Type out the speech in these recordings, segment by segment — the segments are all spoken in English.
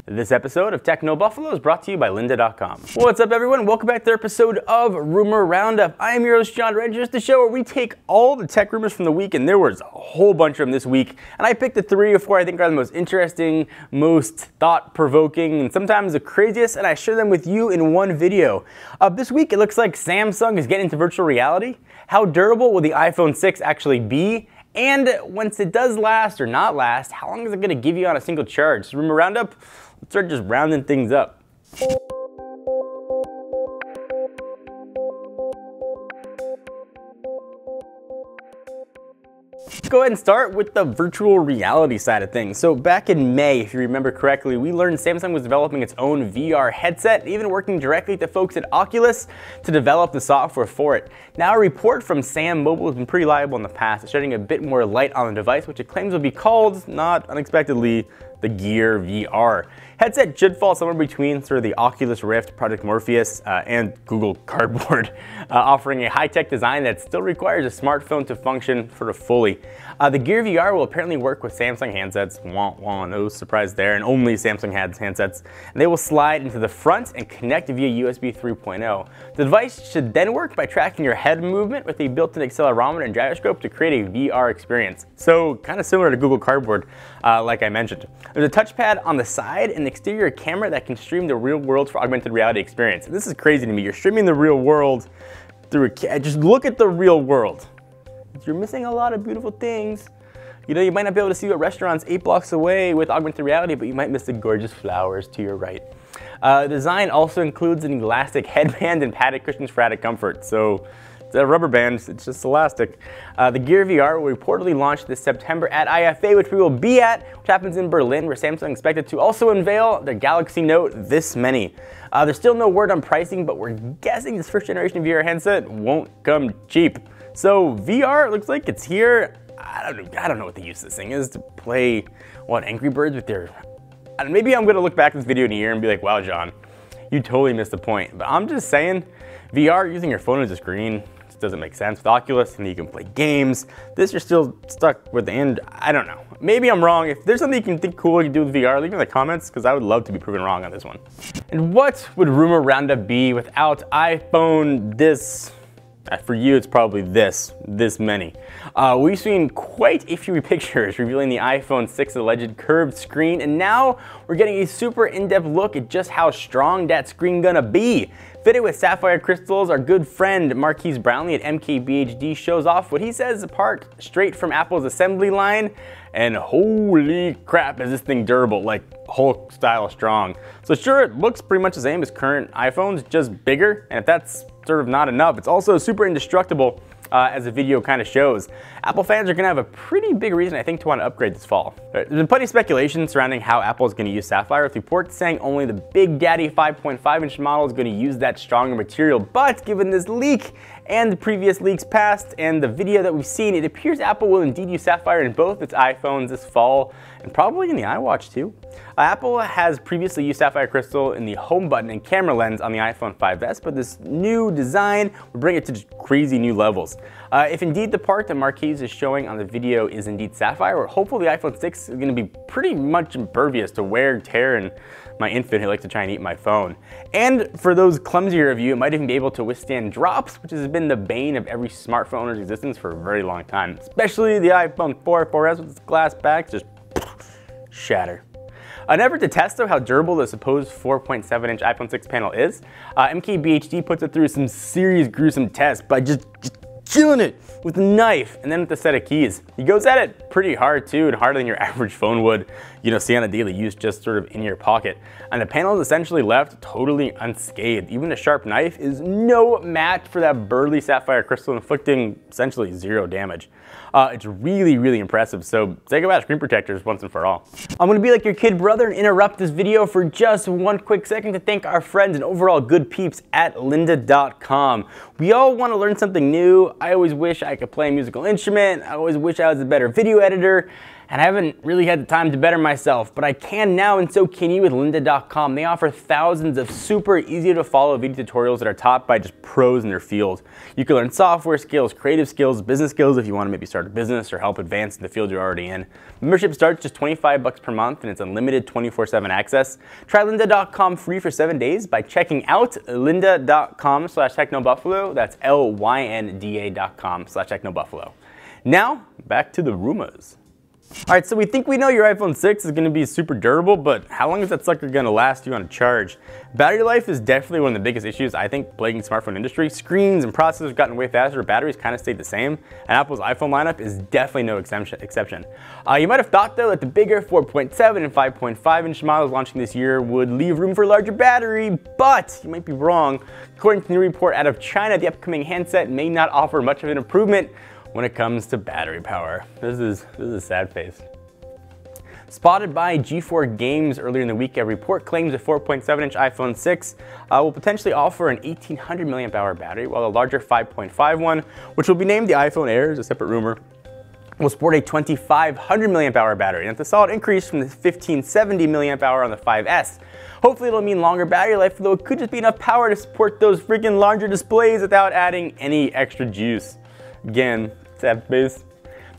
This episode of Techno Buffalo is brought to you by lynda.com. What's up, everyone? Welcome back to our episode of Rumor Roundup. I am your host, John Rettinger, the show where we take all the tech rumors from the week, and there was a whole bunch of them this week, and I picked the 3 or 4 I think are the most interesting, most thought-provoking, and sometimes the craziest, and I share them with you in one video. This week, it looks like Samsung is getting into virtual reality. How durable will the iPhone 6 actually be? And once it does last or not last, how long is it going to give you on a single charge? So Rumor Roundup, let's start just rounding things up. Let's go ahead and start with the virtual reality side of things. So back in May, if you remember correctly, we learned Samsung was developing its own VR headset, even working directly with the folks at Oculus to develop the software for it. Now a report from Sam Mobile has been pretty reliable in the past, shedding a bit more light on the device, which it claims will be called, not unexpectedly, the Gear VR. Headset should fall somewhere between sort of the Oculus Rift, Project Morpheus, and Google Cardboard, offering a high-tech design that still requires a smartphone to function sort of fully. The Gear VR will apparently work with Samsung handsets, no surprise there, and only Samsung has handsets, and they will slide into the front and connect via USB 3.0. The device should then work by tracking your head movement with a built-in accelerometer and gyroscope to create a VR experience. So kind of similar to Google Cardboard, like I mentioned. There's a touchpad on the side and an exterior camera that can stream the real world for augmented reality experience. And this is crazy to me. You're streaming the real world through a just look at the real world. You're missing a lot of beautiful things. You know, you might not be able to see what restaurants 8 blocks away with augmented reality, but you might miss the gorgeous flowers to your right. The design also includes an elastic headband and padded cushions for added comfort. So it's a rubber band, it's just elastic. The Gear VR will reportedly launch this September at IFA, which we will be at, which happens in Berlin, where Samsung expected to also unveil their Galaxy Note this many. There's still no word on pricing, but we're guessing this first generation VR headset won't come cheap. So VR looks like it's here. I don't know what the use of this thing is, to play, what, Angry Birds with their... Maybe I'm gonna look back at this video in a year and be like, wow, John, you totally missed the point. But I'm just saying, VR using your phone as a screen just doesn't make sense. With Oculus, and you can play games. This, you're still stuck with the end. I don't know. Maybe I'm wrong. If there's something you can think cool you can do with VR, leave it in the comments, because I would love to be proven wrong on this one. And what would Rumor Roundup be without iPhone this? For you, it's probably this many. We've seen quite a few pictures revealing the iPhone 6 alleged curved screen, and now we're getting a super in-depth look at just how strong that screen gonna be. Fitted with sapphire crystals, our good friend Marquise Brownlee at MKBHD shows off what he says apart straight from Apple's assembly line, and holy crap is this thing durable, like Hulk style strong. So sure, it looks pretty much the same as current iPhones, just bigger, and if that's sort of not enough, it's also super indestructible, as the video kind of shows. Apple fans are going to have a pretty big reason, I think, to want to upgrade this fall. There's been plenty of speculation surrounding how Apple is going to use sapphire, with reports saying only the Big Daddy 5.5-inch model is going to use that stronger material. But given this leak and the previous leaks past and the video that we've seen, it appears Apple will indeed use sapphire in both its iPhones this fall, and probably in the iWatch too. Apple has previously used sapphire crystal in the home button and camera lens on the iPhone 5S, but this new design will bring it to just crazy new levels. If indeed the part that Marquise is showing on the video is indeed sapphire, we're hopeful the iPhone 6 is going to be pretty much impervious to wear and tear, and my infant who likes to try and eat my phone. And for those clumsier of you, it might even be able to withstand drops, which has been the bane of every smartphone owner's existence for a very long time. Especially the iPhone 4S with its glass back, just shatter. An effort to test, though, how durable the supposed 4.7-inch iPhone 6 panel is, MKBHD puts it through some serious gruesome tests by just killing it with a knife and then with a set of keys. He goes at it pretty hard too, and harder than your average phone would, see on a daily use, just sort of in your pocket. And the panel is essentially left totally unscathed. Even a sharp knife is no match for that burly sapphire crystal, inflicting essentially 0 damage. It's really, really impressive, so say goodbye to screen protectors once and for all. I'm gonna be like your kid brother and interrupt this video for just one quick second to thank our friends and overall good peeps at lynda.com. We all want to learn something new. I always wish I could play a musical instrument. I always wish I was a better video editor. And I haven't really had the time to better myself, but I can now, and so can you with lynda.com. They offer thousands of super easy to follow video tutorials that are taught by just pros in their field. You can learn software skills, creative skills, business skills if you want to maybe start a business or help advance in the field you're already in. Membership starts just $25 per month and it's unlimited 24/7 access. Try lynda.com free for 7 days by checking out lynda.com/technobuffalo. That's lynda.com/technobuffalo. Now, back to the rumors. Alright, so we think we know your iPhone 6 is going to be super durable, but how long is that sucker going to last you on a charge? Battery life is definitely one of the biggest issues, I think, plaguing the smartphone industry. Screens and processors have gotten way faster, batteries kind of stayed the same, and Apple's iPhone lineup is definitely no exception. You might have thought, though, that the bigger 4.7 and 5.5-inch models launching this year would leave room for a larger battery, but you might be wrong. According to a new report out of China, the upcoming handset may not offer much of an improvement when it comes to battery power. This is a sad face. Spotted by G4 Games earlier in the week, a report claims a 4.7-inch iPhone 6 will potentially offer an 1800 mAh battery, while a larger 5.5 one, which will be named the iPhone Air, is a separate rumor, will sport a 2500 mAh battery. And that's a solid increase from the 1570 mAh on the 5S. Hopefully it'll mean longer battery life, though it could just be enough power to support those freaking larger displays without adding any extra juice. Again, sad face.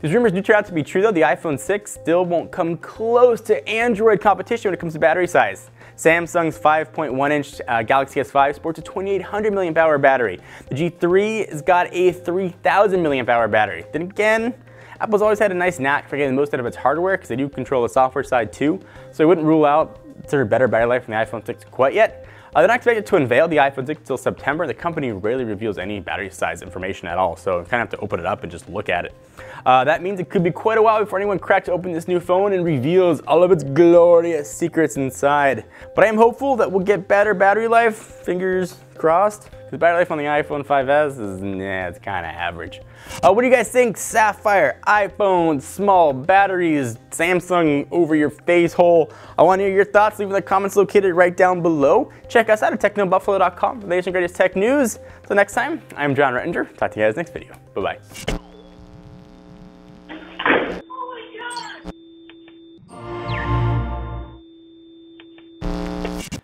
These rumors do turn out to be true though. The iPhone 6 still won't come close to Android competition when it comes to battery size. Samsung's 5.1-inch Galaxy S5 sports a 2800 mAh battery. The G3 has got a 3000 mAh battery. Then again, Apple's always had a nice knack for getting the most out of its hardware because they do control the software side too. So I wouldn't rule out sort of better battery life from the iPhone 6 quite yet. They're not expected to unveil the iPhone 6 until September. The company rarely reveals any battery size information at all, so you kind of have to open it up and just look at it. That means it could be quite a while before anyone cracks open this new phone and reveals all of its glorious secrets inside. But I am hopeful that we'll get better battery life, fingers crossed. The battery life on the iPhone 5S is, it's kind of average. What do you guys think? Sapphire, iPhone, small batteries, Samsung over your face hole. I want to hear your thoughts. Leave in the comments located right down below. Check us out at technobuffalo.com for the latest and greatest tech news. Till next time, I'm John Rettinger. Talk to you guys next video. Bye-bye.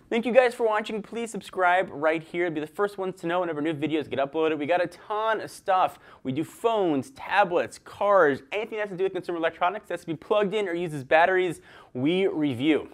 Thank you guys for watching. Please subscribe right here to be the first ones to know whenever new videos get uploaded. We got a ton of stuff. We do phones, tablets, cars, anything that has to do with consumer electronics that has to be plugged in or uses batteries, we review.